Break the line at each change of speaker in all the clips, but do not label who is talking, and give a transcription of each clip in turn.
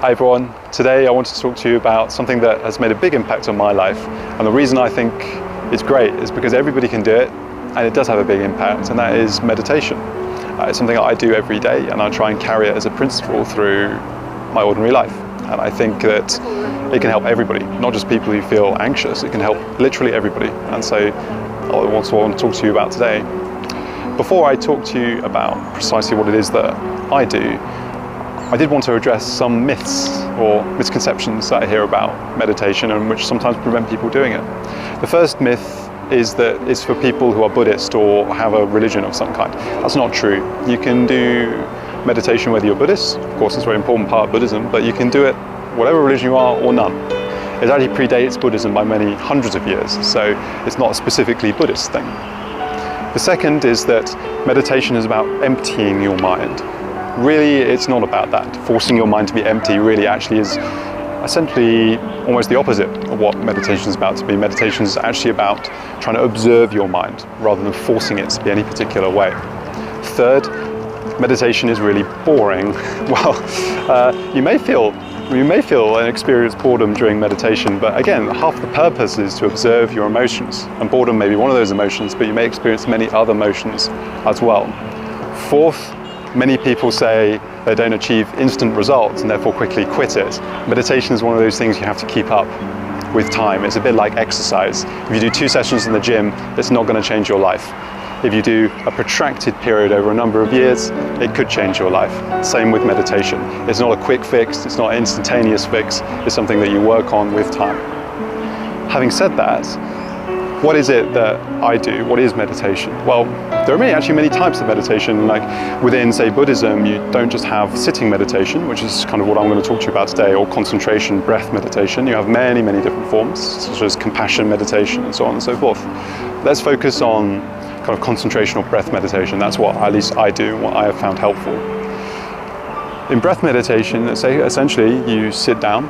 Hi everyone, today I wanted to talk to you about something that has made a big impact on my life, and the reason I think it's great is because everybody can do it and it does have a big impact, and that is meditation. It's something that I do every day and I try and carry it as a principle through my ordinary life, and I think that it can help everybody, not just people who feel anxious. It can help literally everybody, and so that's what I want to talk to you about today. Before I talk to you about precisely what it is that I do, I did want to address some myths or misconceptions that I hear about meditation and which sometimes prevent people doing it. The first myth is that it's for people who are Buddhist or have a religion of some kind. That's not true. You can do meditation whether you're Buddhist. Of course, it's a very important part of Buddhism, but you can do it whatever religion you are or none. It actually predates Buddhism by many hundreds of years, so it's not a specifically Buddhist thing. The second is that meditation is about emptying your mind. Really, it's not about that. Forcing your mind to be empty really actually is essentially almost the opposite of what meditation is about to be. Meditation is actually about trying to observe your mind rather than forcing it to be any particular way. Third, meditation is really boring. Well, you may feel and experience boredom during meditation, but again, half the purpose is to observe your emotions, and boredom may be one of those emotions, but you may experience many other emotions as well. Fourth, many people say they don't achieve instant results and therefore quickly quit it. Meditation is one of those things you have to keep up with time. It's a bit like exercise. If you do 2 sessions in the gym, it's not going to change your life. If you do a protracted period over a number of years, it could change your life. Same with meditation. It's not a quick fix, it's not an instantaneous fix, it's something that you work on with time. Having said that, what is it that I do? What is meditation? Well, there are actually many types of meditation. Like within, say, Buddhism, you don't just have sitting meditation, which is kind of what I'm going to talk to you about today, or concentration, breath meditation. You have many, many different forms, such as compassion meditation and so on and so forth. Let's focus on kind of concentration or breath meditation. That's what at least I do and what I have found helpful. In breath meditation, let's say essentially you sit down.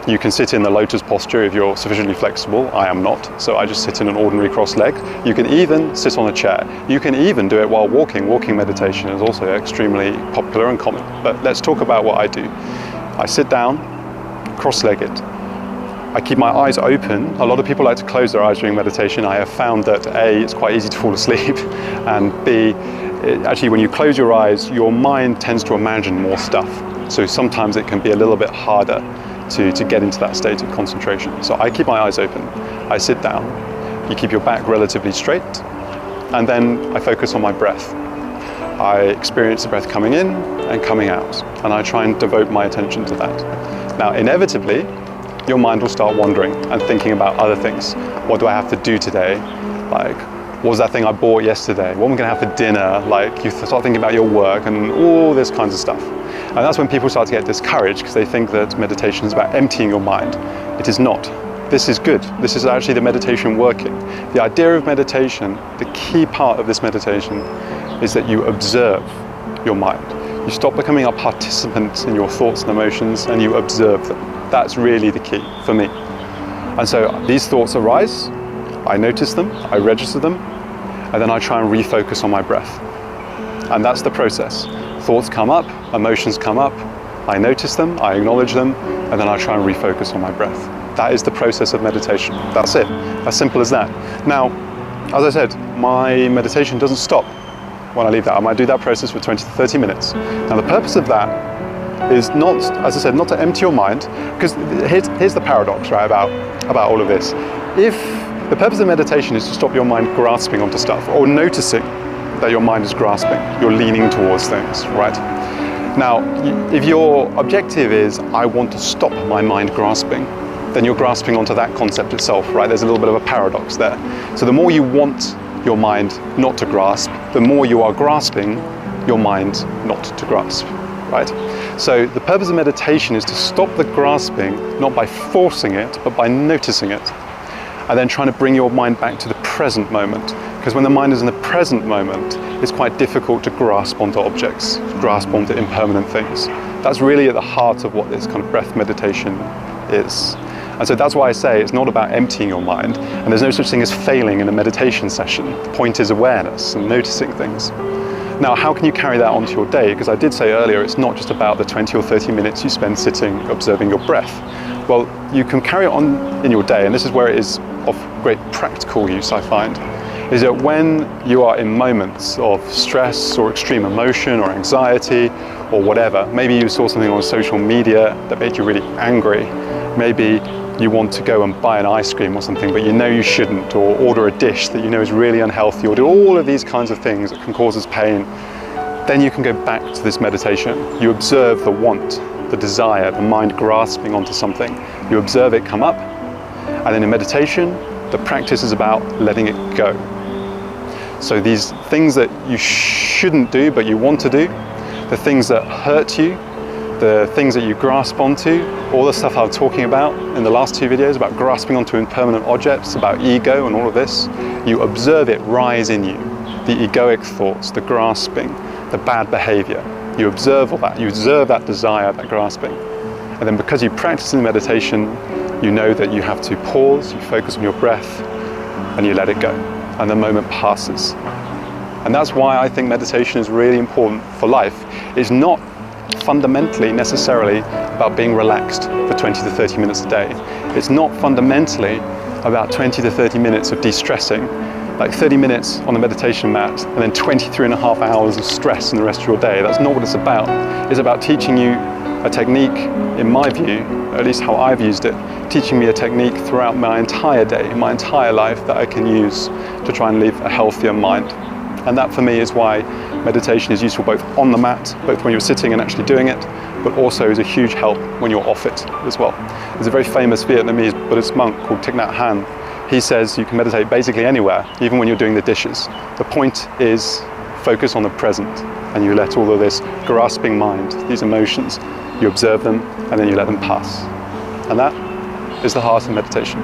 You can sit in the lotus posture if you're sufficiently flexible. I am not, so I just sit in an ordinary cross leg. You can even sit on a chair. You can even do it while walking. Walking meditation is also extremely popular and common. But let's talk about what I do. I sit down, cross-legged. I keep my eyes open. A lot of people like to close their eyes during meditation. I have found that A, it's quite easy to fall asleep, and B, actually when you close your eyes, your mind tends to imagine more stuff. So sometimes it can be a little bit harder to get into that state of concentration. So I keep my eyes open, I sit down, you keep your back relatively straight, and then I focus on my breath. I experience the breath coming in and coming out, and I try and devote my attention to that. Now, inevitably, your mind will start wandering and thinking about other things. What do I have to do today? Like, what was that thing I bought yesterday? What am I going to have for dinner? Like, you start thinking about your work and all this kinds of stuff. And that's when people start to get discouraged because they think that meditation is about emptying your mind. It is not. This is good. This is actually the meditation working. The idea of meditation, the key part of this meditation, is that you observe your mind. You stop becoming a participant in your thoughts and emotions and you observe them. That's really the key for me. And so these thoughts arise, I notice them, I register them, and then I try and refocus on my breath. And that's the process. Thoughts come up, emotions come up, I notice them, I acknowledge them, and then I try and refocus on my breath. That is the process of meditation. That's it. As simple as that. Now, as I said, my meditation doesn't stop when I leave that. I might do that process for 20 to 30 minutes. Now, the purpose of that is not, as I said, not to empty your mind, because here's the paradox, right, about all of this. If the purpose of meditation is to stop your mind grasping onto stuff, or noticing that your mind is grasping, you're leaning towards things, right? Now, if your objective is, I want to stop my mind grasping, then you're grasping onto that concept itself, right? There's a little bit of a paradox there. So the more you want your mind not to grasp, the more you are grasping your mind not to grasp, right? So the purpose of meditation is to stop the grasping, not by forcing it, but by noticing it, and then trying to bring your mind back to the present moment. Because when the mind is in the present moment, it's quite difficult to grasp onto objects, grasp onto impermanent things. That's really at the heart of what this kind of breath meditation is. And so that's why I say it's not about emptying your mind, and there's no such thing as failing in a meditation session. The point is awareness and noticing things. Now, how can you carry that onto your day? Because I did say earlier, it's not just about the 20 or 30 minutes you spend sitting observing your breath. Well, you can carry it on in your day, and this is where it is of great practical use, I find, is that when you are in moments of stress or extreme emotion or anxiety or whatever, maybe you saw something on social media that made you really angry, maybe you want to go and buy an ice cream or something, but you know you shouldn't, or order a dish that you know is really unhealthy, or do all of these kinds of things that can cause us pain, then you can go back to this meditation. You observe the want, the desire, the mind grasping onto something. You observe it come up, and then in meditation, the practice is about letting it go. So these things that you shouldn't do, but you want to do, the things that hurt you, the things that you grasp onto, all the stuff I was talking about in the last two videos about grasping onto impermanent objects, about ego and all of this, you observe it rise in you. The egoic thoughts, the grasping, the bad behavior. You observe all that, you observe that desire, that grasping. And then because you practice in meditation, you know that you have to pause, you focus on your breath, and you let it go. And the moment passes. And that's why I think meditation is really important for life. It's not fundamentally necessarily about being relaxed for 20 to 30 minutes a day. It's not fundamentally about 20 to 30 minutes of de-stressing, like 30 minutes on the meditation mat and then 23 and a half hours of stress in the rest of your day. That's not what it's about. It's about teaching you a technique, in my view, at least how I've used it, teaching me a technique throughout my entire day, my entire life, that I can use to try and live a healthier mind. And that for me is why meditation is useful both on the mat, both when you're sitting and actually doing it, but also is a huge help when you're off it as well. There's a very famous Vietnamese Buddhist monk called Thich Nhat Hanh. He says you can meditate basically anywhere, even when you're doing the dishes. The point is focus on the present, and you let all of this grasping mind, these emotions, you observe them and then you let them pass. And that is the heart of meditation.